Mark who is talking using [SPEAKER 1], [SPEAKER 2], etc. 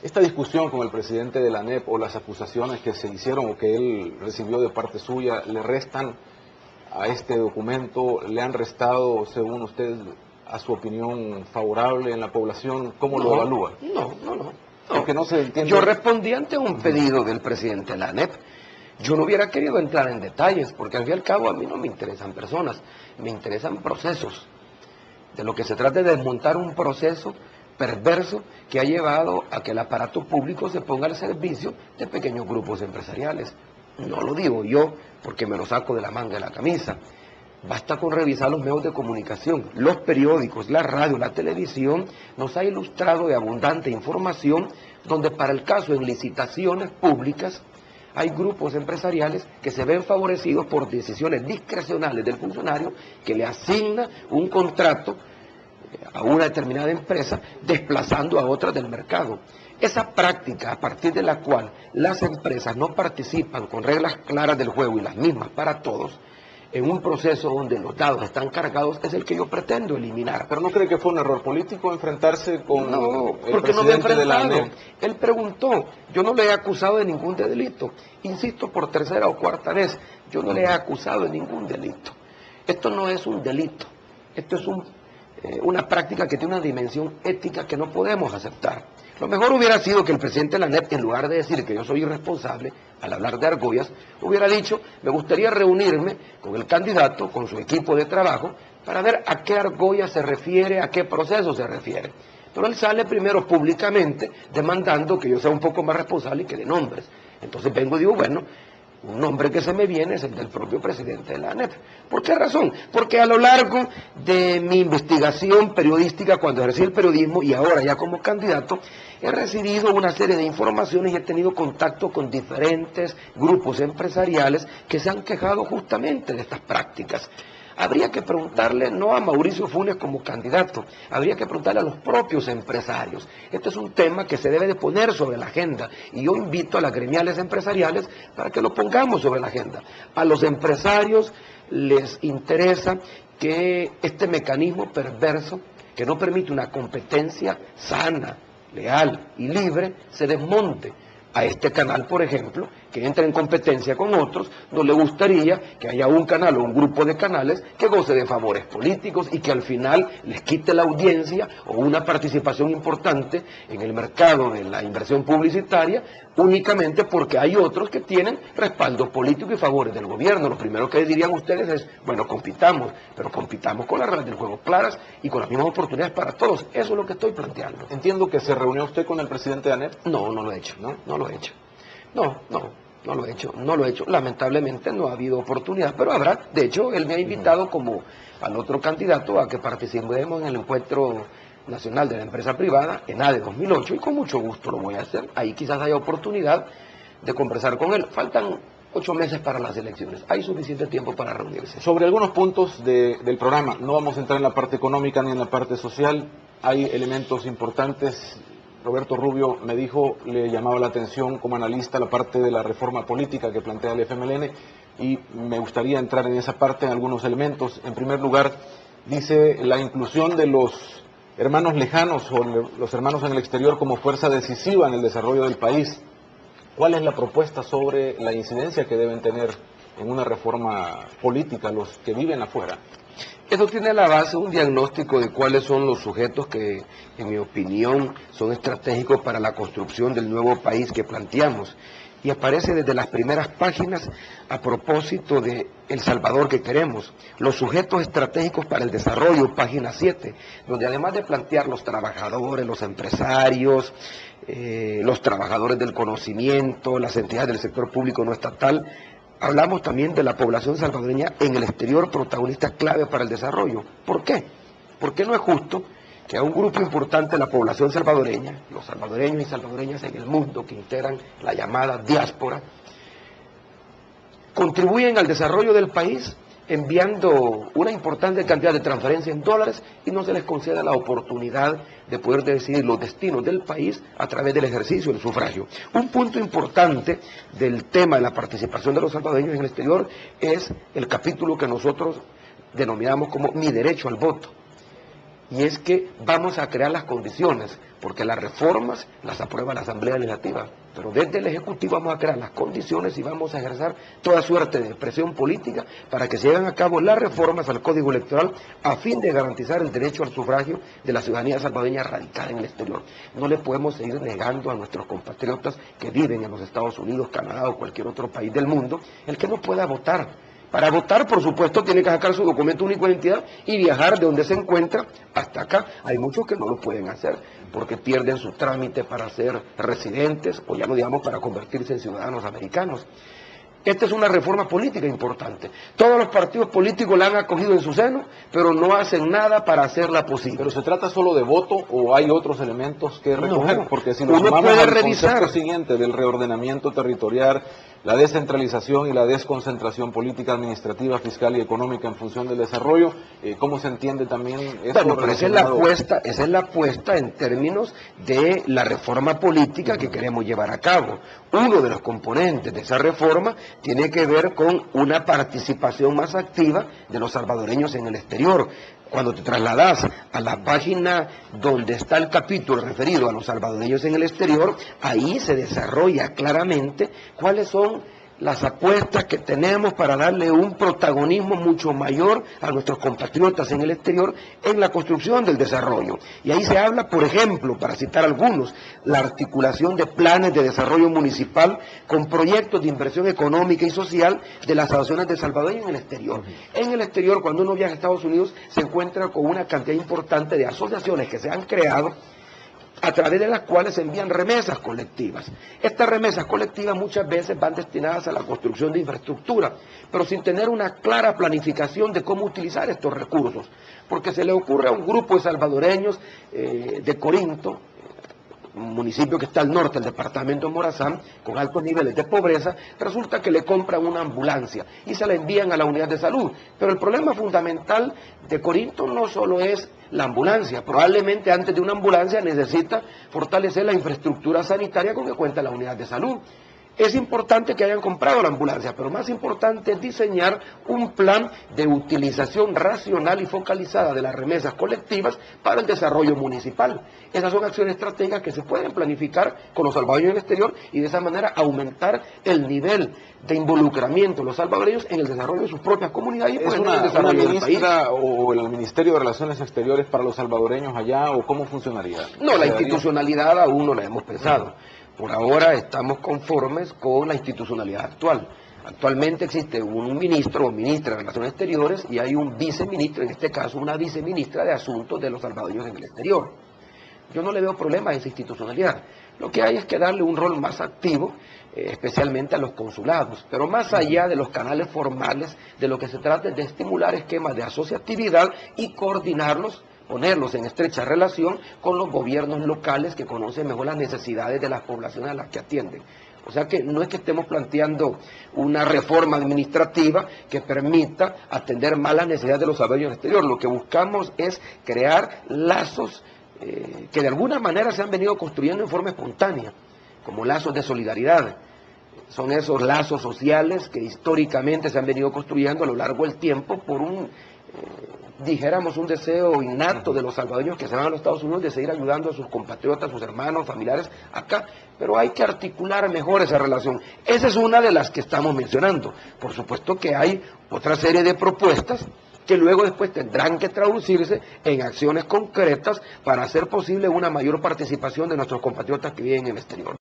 [SPEAKER 1] Esta discusión con el presidente de la ANEP o las acusaciones que se hicieron o que él recibió de parte suya, ¿le restan a este documento? ¿Le han restado, según usted, a su opinión favorable en la población? ¿Cómo lo evalúa?
[SPEAKER 2] No.
[SPEAKER 1] Porque no se entiende.
[SPEAKER 2] Yo respondí ante un pedido del presidente de la ANEP. Yo no hubiera querido entrar en detalles, porque al fin y al cabo a mí no me interesan personas, me interesan procesos. De lo que se trata es de desmontar un proceso perverso que ha llevado a que el aparato público se ponga al servicio de pequeños grupos empresariales. No lo digo yo porque me lo saco de la manga de la camisa. Basta con revisar los medios de comunicación, los periódicos, la radio, la televisión, nos ha ilustrado de abundante información donde para el caso en licitaciones públicas hay grupos empresariales que se ven favorecidos por decisiones discrecionales del funcionario que le asigna un contrato a una determinada empresa desplazando a otras del mercado. Esa práctica a partir de la cual las empresas no participan con reglas claras del juego y las mismas para todos, en un proceso donde los dados están cargados, es el que yo pretendo eliminar.
[SPEAKER 1] ¿Pero no cree que fue un error político enfrentarse con
[SPEAKER 2] el presidente de la ANEP? Él preguntó, yo no le he acusado de ningún delito. Insisto por tercera o cuarta vez, yo no le he acusado de ningún delito. Esto no es un delito, esto es una práctica que tiene una dimensión ética que no podemos aceptar. Lo mejor hubiera sido que el presidente de la ANEP, en lugar de decir que yo soy irresponsable, al hablar de Argollas, hubiera dicho, me gustaría reunirme con el candidato, con su equipo de trabajo, para ver a qué Argollas se refiere, a qué proceso se refiere. Pero él sale primero públicamente demandando que yo sea un poco más responsable y que de nombres. Entonces vengo y digo, bueno, un nombre que se me viene es el del propio presidente de la ANEP. ¿Por qué razón? Porque a lo largo de mi investigación periodística, cuando ejercí el periodismo y ahora ya como candidato, he recibido una serie de informaciones y he tenido contacto con diferentes grupos empresariales que se han quejado justamente de estas prácticas. Habría que preguntarle no a Mauricio Funes como candidato, habría que preguntarle a los propios empresarios. Este es un tema que se debe de poner sobre la agenda y yo invito a las gremiales empresariales para que lo pongamos sobre la agenda. A los empresarios les interesa que este mecanismo perverso, que no permite una competencia sana, leal y libre, se desmonte. A este canal, por ejemplo, que entra en competencia con otros, no le gustaría que haya un canal o un grupo de canales que goce de favores políticos y que al final les quite la audiencia o una participación importante en el mercado de la inversión publicitaria únicamente porque hay otros que tienen respaldo político y favores del gobierno. Lo primero que dirían ustedes es, bueno, compitamos, pero compitamos con las reglas del juego claras y con las mismas oportunidades para todos. Eso es lo que estoy planteando.
[SPEAKER 1] Entiendo que se reunió usted con el presidente de ANEP.
[SPEAKER 2] No lo he hecho, no lo he hecho. No lo he hecho. Lamentablemente no ha habido oportunidad, pero habrá. De hecho, él me ha invitado como al otro candidato a que participemos en el encuentro nacional de la empresa privada, en ADE 2008, y con mucho gusto lo voy a hacer. Ahí quizás haya oportunidad de conversar con él. Faltan 8 meses para las elecciones. Hay suficiente tiempo para reunirse.
[SPEAKER 1] Sobre algunos puntos del programa, no vamos a entrar en la parte económica ni en la parte social. Hay elementos importantes. Roberto Rubio me dijo, le llamaba la atención como analista la parte de la reforma política que plantea el FMLN y me gustaría entrar en esa parte en algunos elementos. En primer lugar, dice la inclusión de los hermanos lejanos o los hermanos en el exterior como fuerza decisiva en el desarrollo del país. ¿Cuál es la propuesta sobre la incidencia que deben tener en una reforma política los que viven afuera?
[SPEAKER 2] Eso tiene a la base un diagnóstico de cuáles son los sujetos que, en mi opinión, son estratégicos para la construcción del nuevo país que planteamos. Y aparece desde las primeras páginas a propósito de El Salvador que queremos, los sujetos estratégicos para el desarrollo, página 7, donde además de plantear los trabajadores, los empresarios, los trabajadores del conocimiento, las entidades del sector público no estatal, hablamos también de la población salvadoreña en el exterior, protagonista clave para el desarrollo. ¿Por qué? Porque no es justo que a un grupo importante de la población salvadoreña, los salvadoreños y salvadoreñas en el mundo que integran la llamada diáspora, contribuyen al desarrollo del país enviando una importante cantidad de transferencias en dólares y no se les conceda la oportunidad de poder decidir los destinos del país a través del ejercicio del sufragio. Un punto importante del tema de la participación de los salvadoreños en el exterior es el capítulo que nosotros denominamos como Mi Derecho al Voto. y es que vamos a crear las condiciones, porque las reformas las aprueba la Asamblea Legislativa, pero desde el Ejecutivo vamos a crear las condiciones y vamos a ejercer toda suerte de presión política para que se lleven a cabo las reformas al Código Electoral a fin de garantizar el derecho al sufragio de la ciudadanía salvadoreña radicada en el exterior. No le podemos seguir negando a nuestros compatriotas que viven en los Estados Unidos, Canadá o cualquier otro país del mundo el que no pueda votar. Para votar, por supuesto, tiene que sacar su documento único de identidad y viajar de donde se encuentra hasta acá. Hay muchos que no lo pueden hacer porque pierden su trámite para ser residentes o ya no digamos para convertirse en ciudadanos americanos. Esta es una reforma política importante. Todos los partidos políticos la han acogido en su seno, pero no hacen nada para hacerla posible.
[SPEAKER 1] ¿Pero se trata solo de voto o hay otros elementos que recoger?
[SPEAKER 2] No,
[SPEAKER 1] porque si nos
[SPEAKER 2] uno
[SPEAKER 1] vamos
[SPEAKER 2] puede
[SPEAKER 1] al
[SPEAKER 2] revisar
[SPEAKER 1] concepto siguiente del reordenamiento territorial, la descentralización y la desconcentración política, administrativa, fiscal y económica en función del desarrollo, ¿cómo se entiende también eso?
[SPEAKER 2] Bueno, pero esa es la apuesta en términos de la reforma política que queremos llevar a cabo. Uno de los componentes de esa reforma tiene que ver con una participación más activa de los salvadoreños en el exterior. Cuando te trasladas a la página donde está el capítulo referido a los salvadoreños en el exterior, ahí se desarrolla claramente cuáles son las apuestas que tenemos para darle un protagonismo mucho mayor a nuestros compatriotas en el exterior en la construcción del desarrollo. Y ahí se habla, por ejemplo, para citar algunos, la articulación de planes de desarrollo municipal con proyectos de inversión económica y social de las asociaciones de salvadoreños en el exterior. En el exterior, cuando uno viaja a Estados Unidos, se encuentra con una cantidad importante de asociaciones que se han creado a través de las cuales se envían remesas colectivas. Estas remesas colectivas muchas veces van destinadas a la construcción de infraestructura, pero sin tener una clara planificación de cómo utilizar estos recursos, porque se le ocurre a un grupo de salvadoreños de Corinto, un municipio que está al norte del departamento de Morazán, con altos niveles de pobreza, resulta que le compran una ambulancia y se la envían a la unidad de salud. Pero el problema fundamental de Corinto no solo es la ambulancia, probablemente antes de una ambulancia necesita fortalecer la infraestructura sanitaria con que cuenta la unidad de salud. Es importante que hayan comprado la ambulancia, pero más importante es diseñar un plan de utilización racional y focalizada de las remesas colectivas para el desarrollo municipal. Esas son acciones estratégicas que se pueden planificar con los salvadoreños en el exterior y de esa manera aumentar el nivel de involucramiento de los salvadoreños en el desarrollo de sus propias comunidades y
[SPEAKER 1] ¿Es
[SPEAKER 2] en el desarrollo del país.
[SPEAKER 1] o el Ministerio de Relaciones Exteriores para los salvadoreños allá o cómo funcionaría?
[SPEAKER 2] No, la institucionalidad aún no la hemos pensado. Por ahora estamos conformes con la institucionalidad actual. Actualmente existe un ministro o ministra de Relaciones Exteriores y hay un viceministro, en este caso una viceministra de Asuntos de los Salvadoreños en el Exterior. Yo no le veo problema a esa institucionalidad. Lo que hay es que darle un rol más activo, especialmente a los consulados. Pero más allá de los canales formales, de lo que se trata es de estimular esquemas de asociatividad y coordinarlos, ponerlos en estrecha relación con los gobiernos locales que conocen mejor las necesidades de las poblaciones a las que atienden. O sea que no es que estemos planteando una reforma administrativa que permita atender más las necesidades de los salvadoreños en el exterior. Lo que buscamos es crear lazos que de alguna manera se han venido construyendo en forma espontánea, como lazos de solidaridad. Son esos lazos sociales que históricamente se han venido construyendo a lo largo del tiempo por dijéramos un deseo innato de los salvadoreños que se van a los Estados Unidos de seguir ayudando a sus compatriotas, a sus hermanos, familiares acá, pero hay que articular mejor esa relación. Esa es una de las que estamos mencionando. Por supuesto que hay otra serie de propuestas que luego después tendrán que traducirse en acciones concretas para hacer posible una mayor participación de nuestros compatriotas que viven en el exterior.